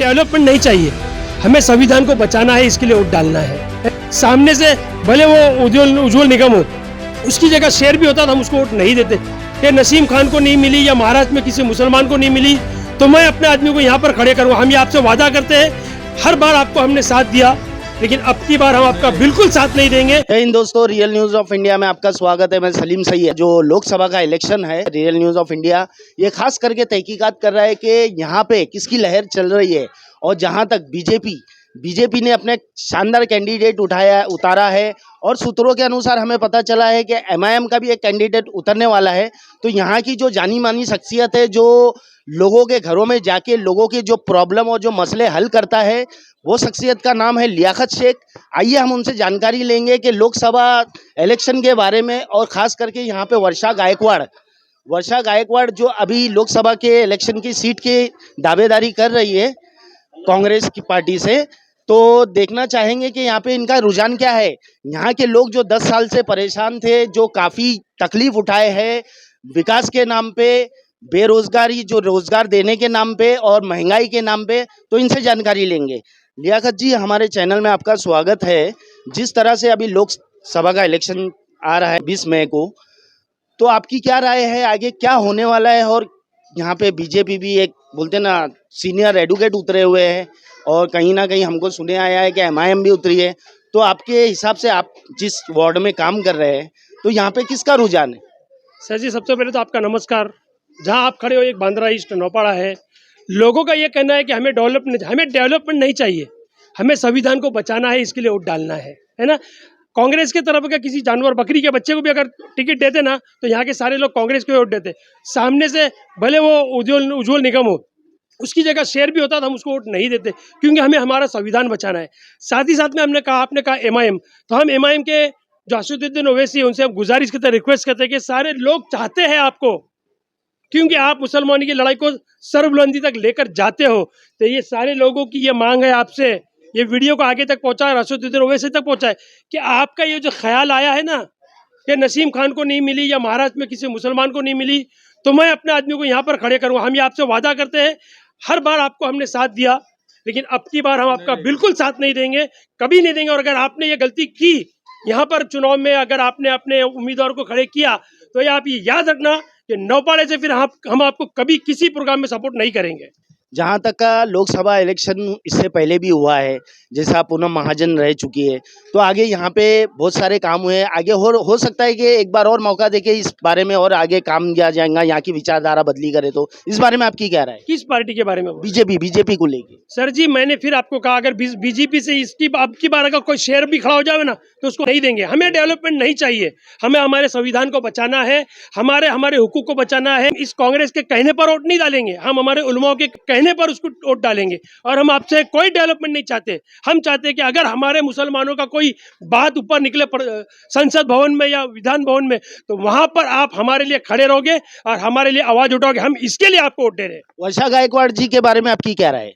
Development नहीं चाहिए, हमें संविधान को बचाना है, इसके लिए वोट डालना है। सामने से भले वो उज्ज्वल निगम हो, उसकी जगह शेर भी होता तो हम उसको वोट नहीं देते। कि नसीम खान को नहीं मिली या महाराष्ट्र में किसी मुसलमान को नहीं मिली तो मैं अपने आदमी को यहाँ पर खड़े करूँगा। हम ये आपसे वादा करते हैं, हर बार आपको हमने साथ दिया, लेकिन अब की बार हम आपका बिल्कुल साथ नहीं देंगे। जय हिंद दोस्तों, रियल न्यूज ऑफ इंडिया में आपका स्वागत है। मैं सलीम सैयद। जो लोकसभा का इलेक्शन है, रियल न्यूज ऑफ इंडिया ये खास करके तहकीकात कर रहा है कि यहाँ पे किसकी लहर चल रही है। और जहाँ तक बीजेपी ने अपने शानदार कैंडिडेट उतारा है और सूत्रों के अनुसार हमें पता चला है कि एमआईएम का भी एक कैंडिडेट उतरने वाला है। तो यहाँ की जो जानी मानी शख्सियत है, जो लोगों के घरों में जाके लोगों के जो प्रॉब्लम और जो मसले हल करता है, वो शख्सियत का नाम है लियाकत शेख। आइए हम उनसे जानकारी लेंगे कि लोकसभा इलेक्शन के बारे में, और ख़ास करके यहाँ पे वर्षा गायकवाड़ जो अभी लोकसभा के इलेक्शन की सीट की दावेदारी कर रही है कांग्रेस की पार्टी से। तो देखना चाहेंगे कि यहाँ पे इनका रुझान क्या है। यहाँ के लोग जो 10 साल से परेशान थे, जो काफ़ी तकलीफ उठाए हैं विकास के नाम पे, बेरोजगारी जो रोजगार देने के नाम पे और महंगाई के नाम पे, तो इनसे जानकारी लेंगे। लियाकत जी, हमारे चैनल में आपका स्वागत है। जिस तरह से अभी लोकसभा का इलेक्शन आ रहा है 20 मई को, तो आपकी क्या राय है, आगे क्या होने वाला है। और यहाँ पे बीजेपी भी एक बोलते ना सीनियर एडवोकेट उतरे हुए हैं, और कहीं ना कहीं हमको सुने आया है कि एमआईएम भी उतरी है। तो आपके हिसाब से आप जिस वार्ड में काम कर रहे हैं, तो यहाँ पे किसका रुझान है? सर जी, सबसे पहले तो आपका नमस्कार। जहाँ आप खड़े हो एक बांद्रा ईस्ट नौपाड़ा है। लोगों का ये कहना है कि हमें डेवलपमेंट नहीं चाहिए, हमें संविधान को बचाना है, इसके लिए वोट डालना है ना। कांग्रेस के तरफ का किसी जानवर बकरी के बच्चे को भी अगर टिकट देते ना, तो यहाँ के सारे लोग कांग्रेस को वोट देते। सामने से भले वो उज्ज्वल निगम हो, उसकी जगह शेर भी होता तो हम उसको वोट नहीं देते, क्योंकि हमें हमारा संविधान बचाना है। साथ ही साथ में आपने कहा एमआईएम, तो हम एमआईएम के जो असदुद्दीन ओवैसी, उनसे हम गुजारिश करते, रिक्वेस्ट करते हैं कि सारे लोग चाहते हैं आपको, क्योंकि आप मुसलमानों की लड़ाई को सर्वबुलंदी तक लेकर जाते हो। तो ये सारे लोगों की ये मांग है आपसे, ये वीडियो को आगे तक पहुंचाए, असदुद्दीन ओवैसी तक पहुंचाए, कि आपका ये जो ख्याल आया है ना कि नसीम खान को नहीं मिली या महाराष्ट्र में किसी मुसलमान को नहीं मिली तो मैं अपने आदमी को यहाँ पर खड़े करूँगा। हम ये आपसे वादा करते हैं, हर बार आपको हमने साथ दिया, लेकिन अब की बार हम आपका बिल्कुल साथ नहीं देंगे, कभी नहीं देंगे। और अगर आपने ये गलती की यहाँ पर चुनाव में, अगर आपने अपने उम्मीदवार को खड़े किया, तो ये आप ये याद रखना कि नौपाड़े से फिर हम आपको कभी किसी प्रोग्राम में सपोर्ट नहीं करेंगे। जहाँ तक का लोकसभा इलेक्शन इससे पहले भी हुआ है, जैसा पूनम महाजन रह चुकी है, तो आगे यहाँ पे बहुत सारे काम हुए। आगे हो सकता है कि एक बार और मौका देके इस बारे में और आगे काम किया जाएगा, यहाँ की विचारधारा बदली करे। तो इस बारे में आपकी क्या राय है? किस पार्टी के बारे में? बीजेपी को लेके। सर जी, मैंने फिर आपको कहा, अगर बीजेपी से अब की बार अगर कोई शेयर भी खड़ा हो जाए ना, तो उसको नहीं देंगे। हमें डेवलपमेंट नहीं चाहिए, हमें हमारे संविधान को बचाना है, हमारे हुकूक को बचाना है। इस कांग्रेस के कहने पर वोट नहीं डालेंगे, हम हमारे उलमाओं के कहने पर उसको वोट डालेंगे। और हम आपसे कोई डेवलपमेंट नहीं चाहते। हम चाहते हैं कि अगर हमारे मुसलमानों का कोई बात ऊपर निकले संसद भवन में या विधान भवन में, तो वहां पर आप हमारे लिए खड़े रहोगे और हमारे लिए आवाज उठाओगे। हम इसके लिए आपको वोट दे रहे हैं। वर्षा गायकवाड़ जी के बारे में आपकी क्या राय है?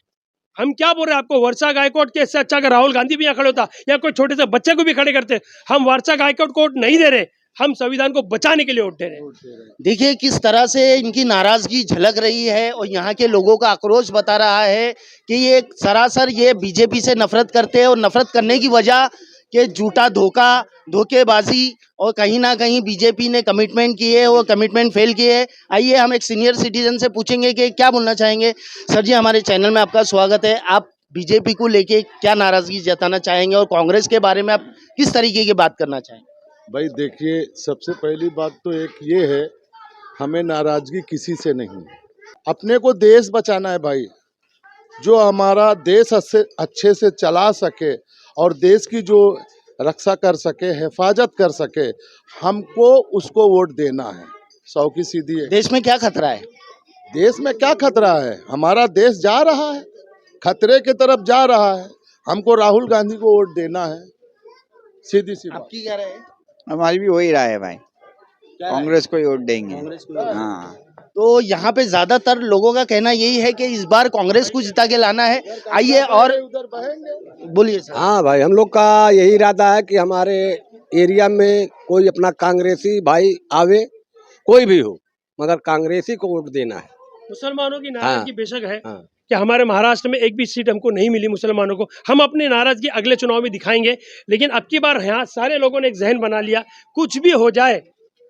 हम क्या बोल रहे हैं आपको, वर्षा गायकवाड़ के इससे अच्छा अगर राहुल गांधी भी यहाँ खड़े होता या कोई छोटे से बच्चे को भी खड़े करते। हम वर्षा गायकवाड़ को वोट नहीं दे रहे, हम संविधान को बचाने के लिए वोट दे रहे हैं। देखिए किस तरह से इनकी नाराजगी झलक रही है और यहाँ के लोगों का आक्रोश बता रहा है कि ये सरासर ये बीजेपी से नफरत करते हैं, और नफरत करने की वजह कि झूठा धोखेबाजी, और कहीं ना कहीं बीजेपी ने कमिटमेंट किए और कमिटमेंट फेल किए। आइए हम एक सीनियर सिटीजन से पूछेंगे कि क्या बोलना चाहेंगे। सर जी, हमारे चैनल में आपका स्वागत है। आप बीजेपी को लेके क्या नाराजगी जताना चाहेंगे, और कांग्रेस के बारे में आप किस तरीके की बात करना चाहेंगे? भाई देखिए, सबसे पहली बात तो एक ये है, हमें नाराजगी किसी से नहीं, अपने को देश बचाना है भाई। जो हमारा देश अच्छे से चला सके और देश की जो रक्षा कर सके, हिफाजत कर सके, हमको उसको वोट देना है। 100 की सीधी है। देश में क्या खतरा है? देश में क्या खतरा है? हमारा देश जा रहा है, खतरे की तरफ जा रहा है। हमको राहुल गांधी को वोट देना है, सीधी सी बात। आपकी क्या राय है? हमारी भी वही राय है भाई, कांग्रेस को ही वोट देंगे। हाँ, तो यहाँ पे ज्यादातर लोगों का कहना यही है कि इस बार कांग्रेस को जिता के लाना है। आइए और बोलिए सर। हाँ भाई, हम लोग का यही इरादा है कि हमारे एरिया में कोई अपना कांग्रेसी भाई आवे, कोई भी हो, मगर कांग्रेसी को वोट देना है। मुसलमानों की नाराजगी बेशक है, कि हमारे महाराष्ट्र में एक भी सीट हमको नहीं मिली मुसलमानों को। हम अपनी नाराजगी अगले चुनाव में दिखाएंगे, लेकिन अब की बार यहाँ सारे लोगों ने एक जहन बना लिया, कुछ भी हो जाए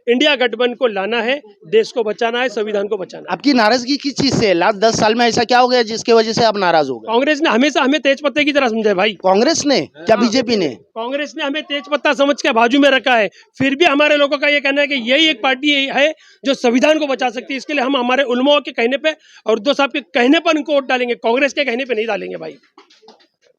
इंडिया गठबंधन को लाना है, देश को बचाना है, संविधान को बचाना है। आपकी नाराजगी किस चीज से है? लास्ट 10 साल में ऐसा क्या हो गया जिसकी वजह से आप नाराज हो गए? कांग्रेस ने हमेशा हमें तेज पत्ते की तरह समझा है भाई। कांग्रेस ने क्या बीजेपी ने? कांग्रेस ने हमें तेज पत्ता समझ के बाजू में रखा है। फिर भी हमारे लोगों का ये कहना है कि यही एक पार्टी है जो संविधान को बचा सकती है। इसके लिए हम हमारे उलमाओं के कहने पे और उद्धव साहब के कहने पर उनको वोट डालेंगे, कांग्रेस के कहने पे नहीं डालेंगे भाई।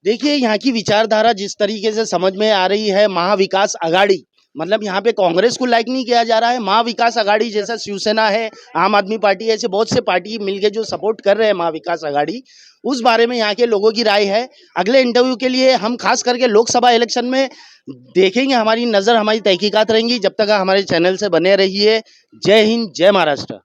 देखिए यहाँ की विचारधारा जिस तरीके से समझ में आ रही है, महाविकास आघाड़ी, मतलब यहाँ पे कांग्रेस को लाइक नहीं किया जा रहा है, महाविकास आघाड़ी जैसा शिवसेना है, आम आदमी पार्टी, ऐसे बहुत से पार्टी मिलके जो सपोर्ट कर रहे हैं महाविकास आघाड़ी, उस बारे में यहाँ के लोगों की राय है। अगले इंटरव्यू के लिए हम खास करके लोकसभा इलेक्शन में देखेंगे, हमारी नज़र, हमारी तहकीकात रहेंगी। जब तक हमारे चैनल से बने रहिए। जय हिंद, जय महाराष्ट्र।